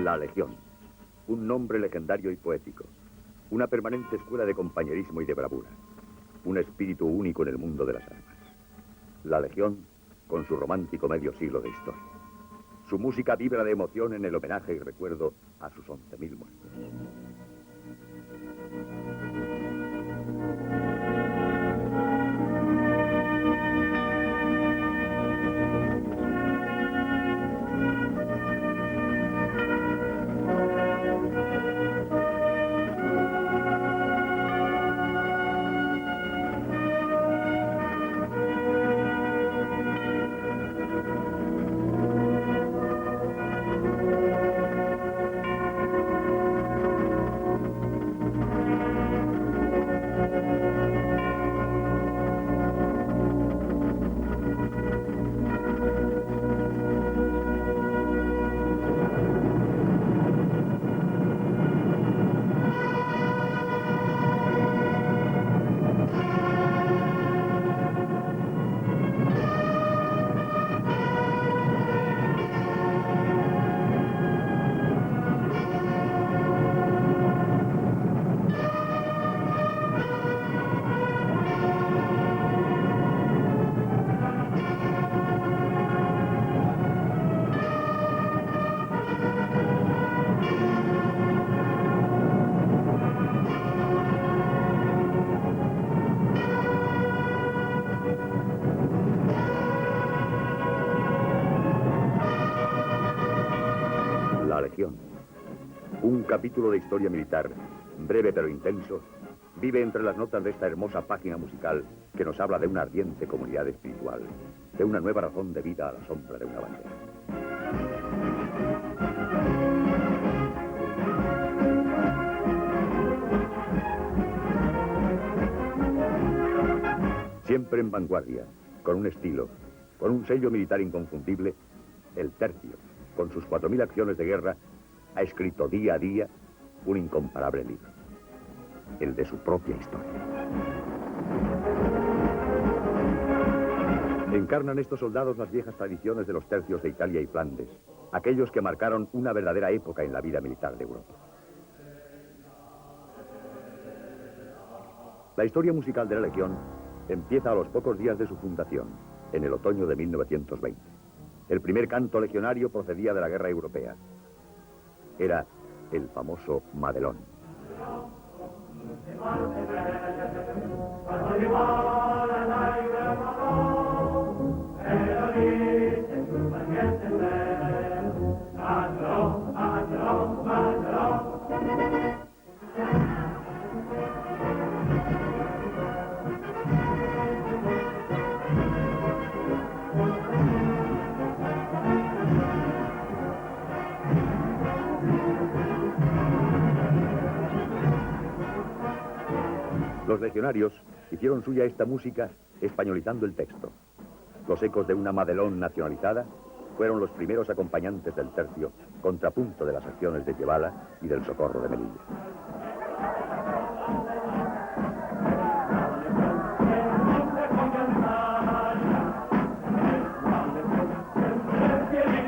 La Legión, un nombre legendario y poético, una permanente escuela de compañerismo y de bravura, un espíritu único en el mundo de las armas. La Legión, con su romántico medio siglo de historia. Su música vibra de emoción en el homenaje y recuerdo a sus 11.000 muertos. La Legión, un capítulo de historia militar, breve pero intenso, vive entre las notas de esta hermosa página musical que nos habla de una ardiente comunidad espiritual, de una nueva razón de vida a la sombra de una bandera. Siempre en vanguardia, con un estilo, con un sello militar inconfundible, el Tercio, con sus 4.000 acciones de guerra, ha escrito día a día un incomparable libro, el de su propia historia. Encarnan estos soldados las viejas tradiciones de los tercios de Italia y Flandes, aquellos que marcaron una verdadera época en la vida militar de Europa. La historia musical de la Legión empieza a los pocos días de su fundación, en el otoño de 1920. El primer canto legionario procedía de la guerra europea. Era el famoso Madelón. Los legionarios hicieron suya esta música españolizando el texto. Los ecos de una Madelón nacionalizada fueron los primeros acompañantes del tercio, contrapunto de las acciones de Guevara y del Socorro de Melilla.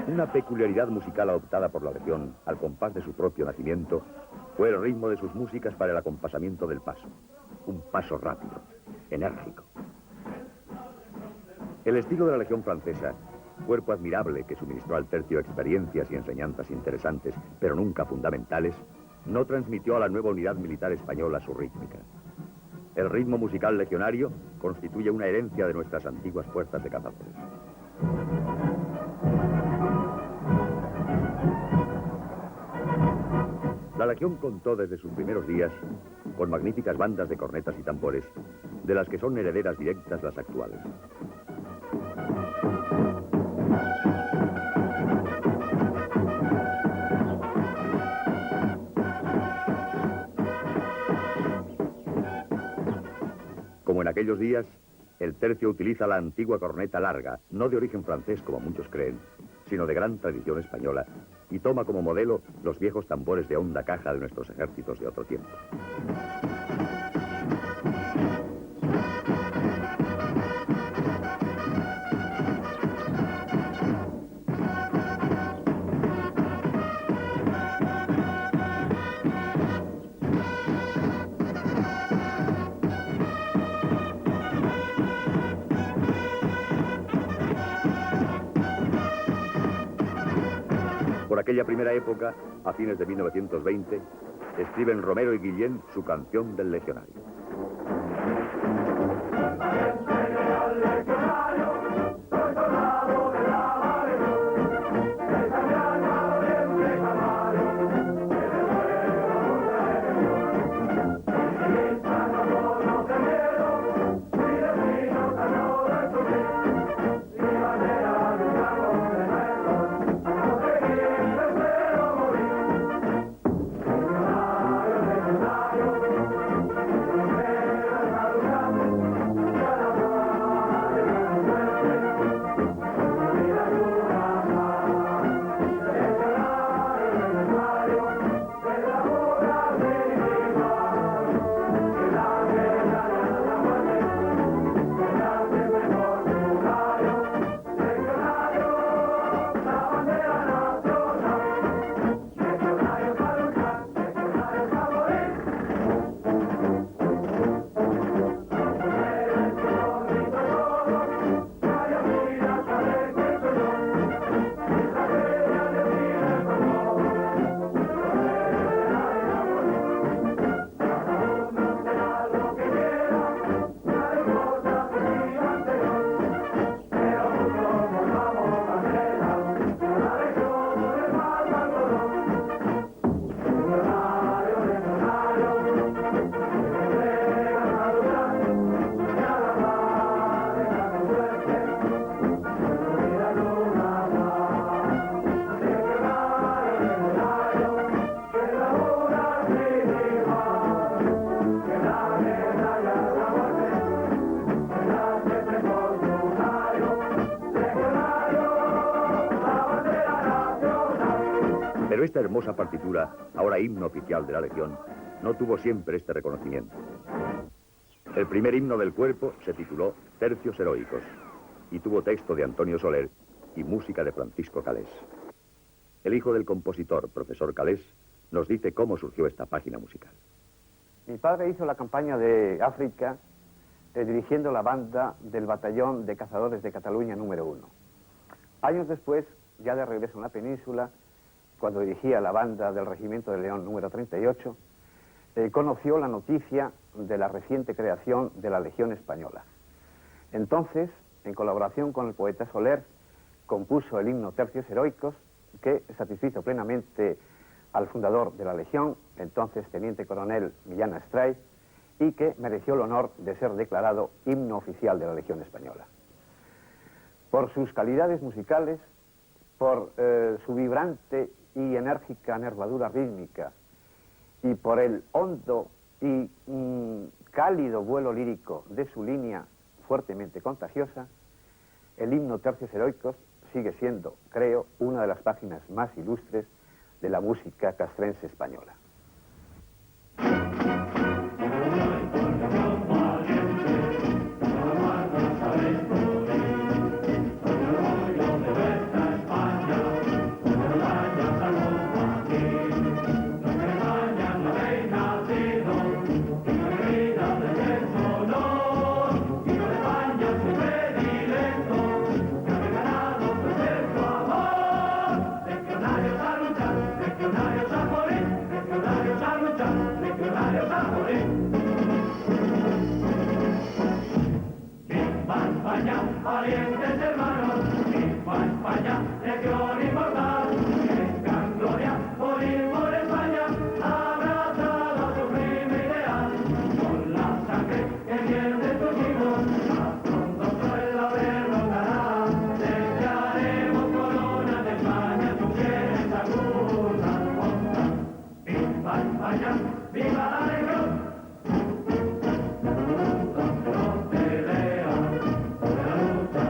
Una peculiaridad musical adoptada por la Legión al compás de su propio nacimiento fue el ritmo de sus músicas para el acompasamiento del paso. Un paso rápido, enérgico. El estilo de la Legión Francesa, cuerpo admirable que suministró al tercio experiencias y enseñanzas interesantes, pero nunca fundamentales, no transmitió a la nueva unidad militar española su rítmica. El ritmo musical legionario constituye una herencia de nuestras antiguas fuerzas de cazadores. La Legión contó desde sus primeros días con magníficas bandas de cornetas y tambores, de las que son herederas directas las actuales. Como en aquellos días, el tercio utiliza la antigua corneta larga, no de origen francés como muchos creen, sino de gran tradición española, y toma como modelo los viejos tambores de honda caja de nuestros ejércitos de otro tiempo. por aquella primera época, a fines de 1920, escriben Romero y Guillén su canción del legionario. Pero esta hermosa partitura, ahora himno oficial de la Legión, no tuvo siempre este reconocimiento. El primer himno del cuerpo se tituló Tercios Heroicos y tuvo texto de Antonio Soler y música de Francisco Calés. El hijo del compositor, profesor Calés, nos dice cómo surgió esta página musical. Mi padre hizo la campaña de África dirigiendo la banda del batallón de cazadores de Cataluña número 1. Años después, ya de regreso en la península, cuando dirigía la banda del Regimiento de León número 38, conoció la noticia de la reciente creación de la Legión Española. Entonces, en colaboración con el poeta Soler, compuso el himno Tercios Heroicos, que satisfizo plenamente al fundador de la Legión, entonces teniente coronel Millán Astray, y que mereció el honor de ser declarado himno oficial de la Legión Española. Por sus calidades musicales, por su vibrante y enérgica nervadura rítmica, y por el hondo y cálido vuelo lírico de su línea fuertemente contagiosa, el himno Tercios Heroicos sigue siendo, creo, una de las páginas más ilustres de la música castrense española. Valientes hermanos, viva España, legión inmortal, tengan gloria, morir por España, abrazado a su firme ideal, con la sangre que pierde sus hijos, más pronto suelo derrotará, desearemos corona de España, su fieles agudas ondas, viva España, viva la legión. Los de León, de la lucha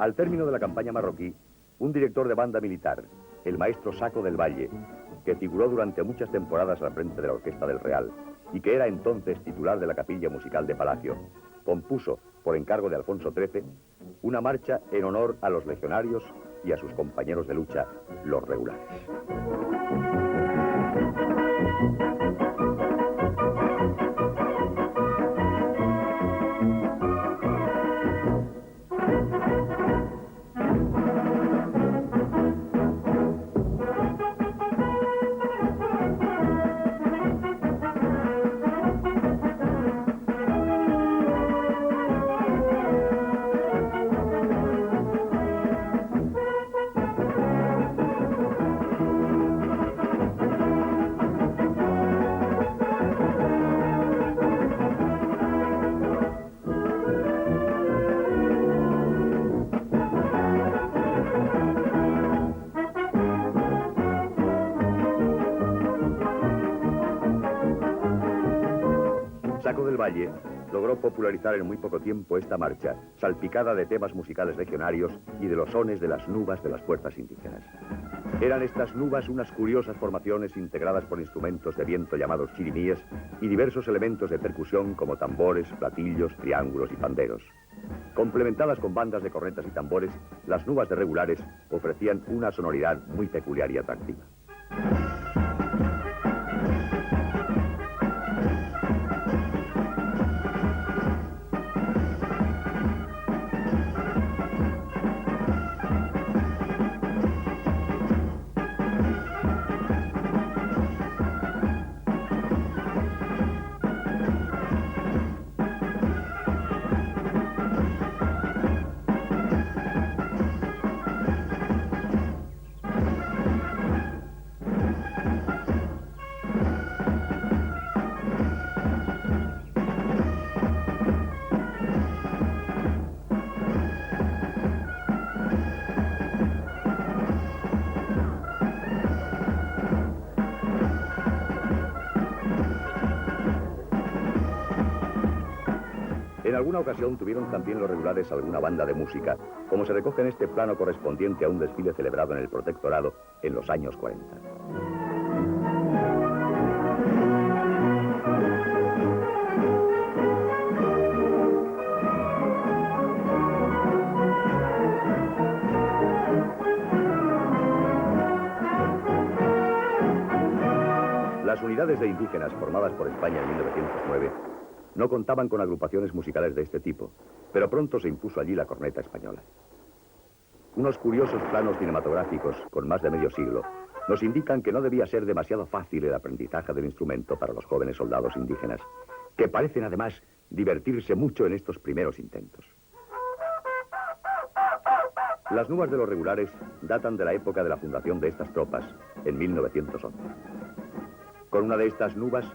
Al término de la campaña marroquí, un director de banda militar, el maestro Saco del Valle, que figuró durante muchas temporadas al frente de la Orquesta del Real y que era entonces titular de la Capilla Musical de Palacio, compuso, por encargo de Alfonso XIII, una marcha en honor a los legionarios y a sus compañeros de lucha, los regulares. Saco del Valle logró popularizar en muy poco tiempo esta marcha, salpicada de temas musicales legionarios y de los sones de las nubas de las fuerzas indígenas. Eran estas nubas unas curiosas formaciones integradas por instrumentos de viento llamados chirimíes y diversos elementos de percusión como tambores, platillos, triángulos y panderos. Complementadas con bandas de cornetas y tambores, las nubas de regulares ofrecían una sonoridad muy peculiar y atractiva. En alguna ocasión tuvieron también los regulares alguna banda de música, como se recoge en este plano correspondiente a un desfile celebrado en el Protectorado en los años 40. Las unidades de indígenas formadas por España en 1909 no contaban con agrupaciones musicales de este tipo, pero pronto se impuso allí la corneta española. Unos curiosos planos cinematográficos, con más de medio siglo, nos indican que no debía ser demasiado fácil el aprendizaje del instrumento para los jóvenes soldados indígenas, que parecen además divertirse mucho en estos primeros intentos. Las nubas de los regulares datan de la época de la fundación de estas tropas, en 1911. Con una de estas nubas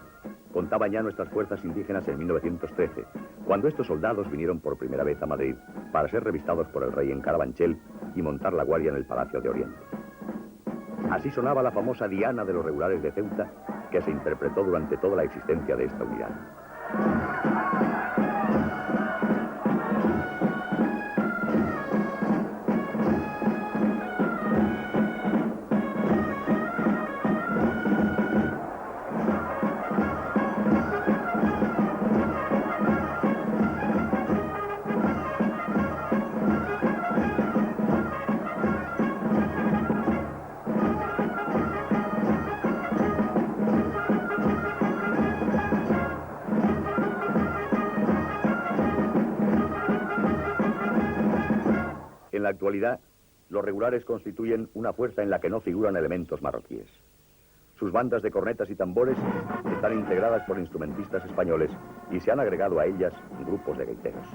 contaban ya nuestras fuerzas indígenas en 1913, cuando estos soldados vinieron por primera vez a Madrid para ser revistados por el rey en Carabanchel y montar la guardia en el Palacio de Oriente. Así sonaba la famosa Diana de los regulares de Ceuta, que se interpretó durante toda la existencia de esta unidad. En la actualidad, los regulares constituyen una fuerza en la que no figuran elementos marroquíes. Sus bandas de cornetas y tambores están integradas por instrumentistas españoles y se han agregado a ellas grupos de gaiteros.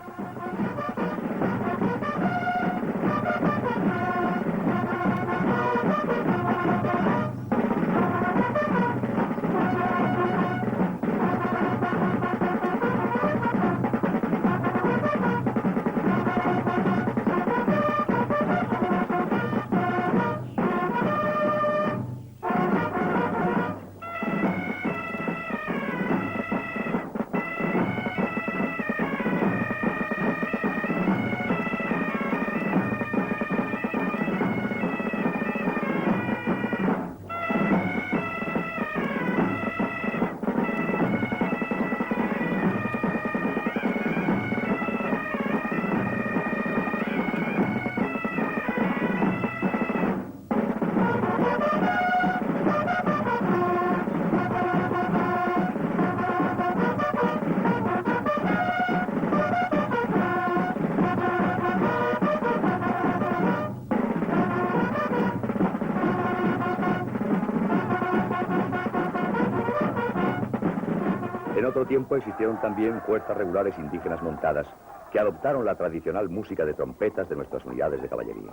otro tiempo existieron también fuerzas regulares indígenas montadas que adoptaron la tradicional música de trompetas de nuestras unidades de caballería.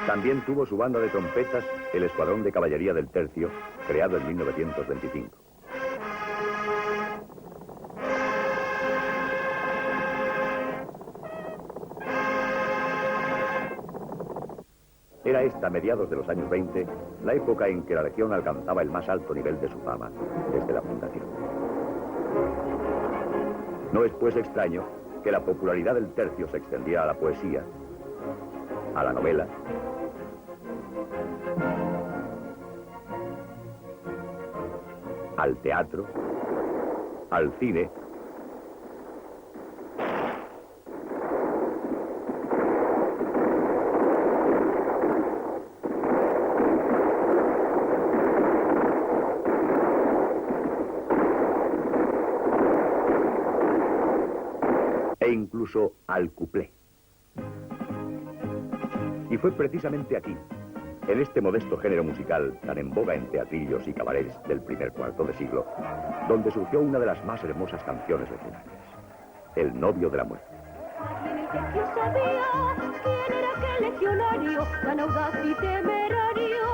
También tuvo su banda de trompetas el Escuadrón de Caballería del Tercio, creado en 1925. Era esta, a mediados de los años 20, la época en que la Legión alcanzaba el más alto nivel de su fama desde la fundación. No es pues extraño que la popularidad del tercio se extendiera a la poesía, a la novela, al teatro, al cine, e incluso al cuplé. Y fue precisamente aquí, en este modesto género musical tan en boga en teatrillos y cabarets del primer cuarto de siglo, donde surgió una de las más hermosas canciones legionarias, El novio de la muerte. Yo sabía quién era aquel legionario, tan audaz y temerario,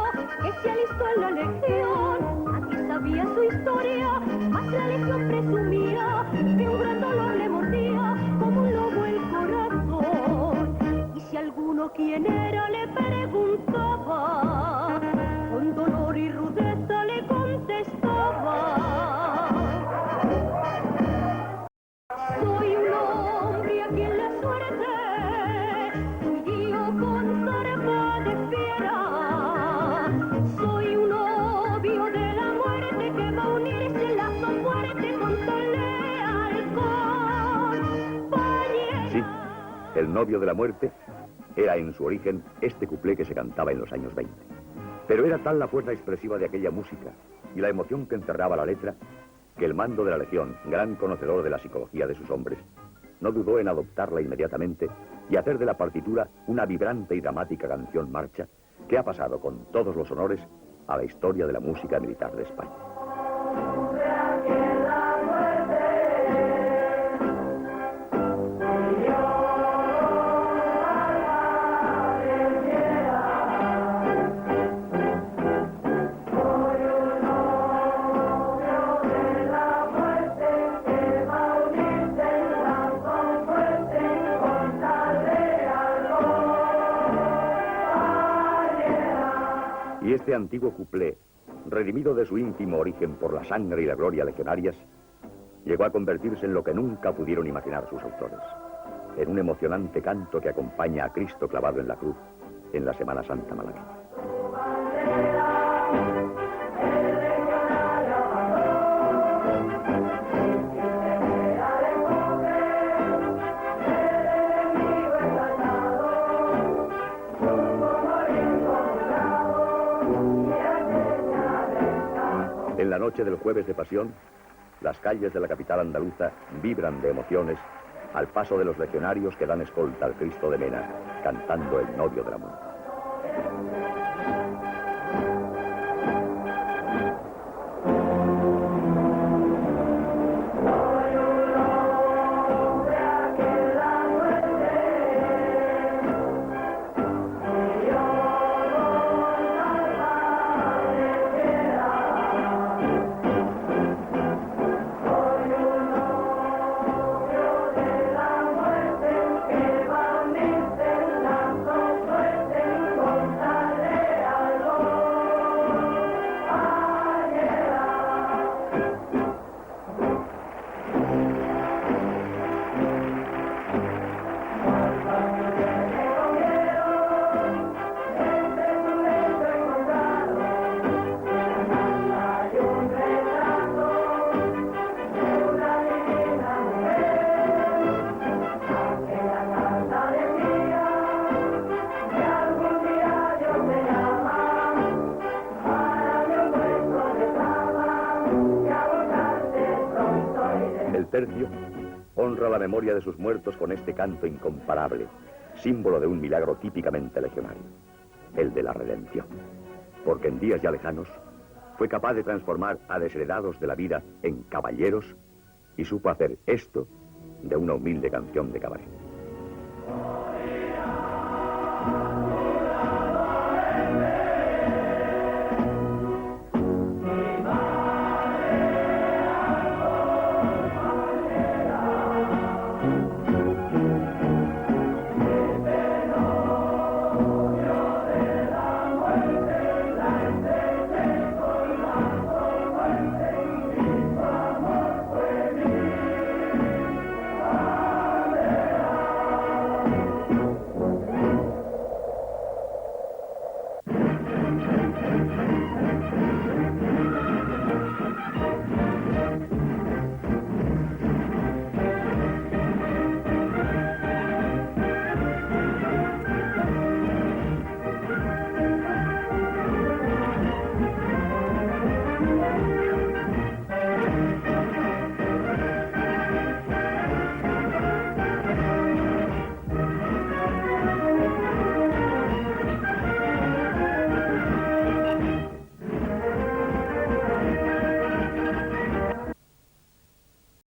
que se alistó en la legión. Nadie sabía su historia, mas la legión presumía que un gran dolor le mordía como un lobo el corazón. Y si alguno quién era le preguntaba, con dolor y rudeza le contestaba: soy un hombre a quien la suerte hirió con zarpa de fiera. Soy un novio de la muerte que va a unirse en lazo fuerte con su leal compañero. Sí, El novio de la muerte era en su origen este cuplé que se cantaba en los años 20. Pero era tal la fuerza expresiva de aquella música y la emoción que encerraba la letra, que el mando de la Legión, gran conocedor de la psicología de sus hombres, no dudó en adoptarla inmediatamente y hacer de la partitura una vibrante y dramática canción marcha que ha pasado con todos los honores a la historia de la música militar de España. Y este antiguo cuplé, redimido de su íntimo origen por la sangre y la gloria legionarias, llegó a convertirse en lo que nunca pudieron imaginar sus autores, en un emocionante canto que acompaña a Cristo clavado en la cruz en la Semana Santa malagueña. En la noche del Jueves de Pasión, las calles de la capital andaluza vibran de emociones al paso de los legionarios que dan escolta al Cristo de Mena, cantando El novio de la muerte. El tercio honra la memoria de sus muertos con este canto incomparable, símbolo de un milagro típicamente legionario, el de la redención. Porque en días ya lejanos fue capaz de transformar a desheredados de la vida en caballeros y supo hacer esto de una humilde canción de cabaret.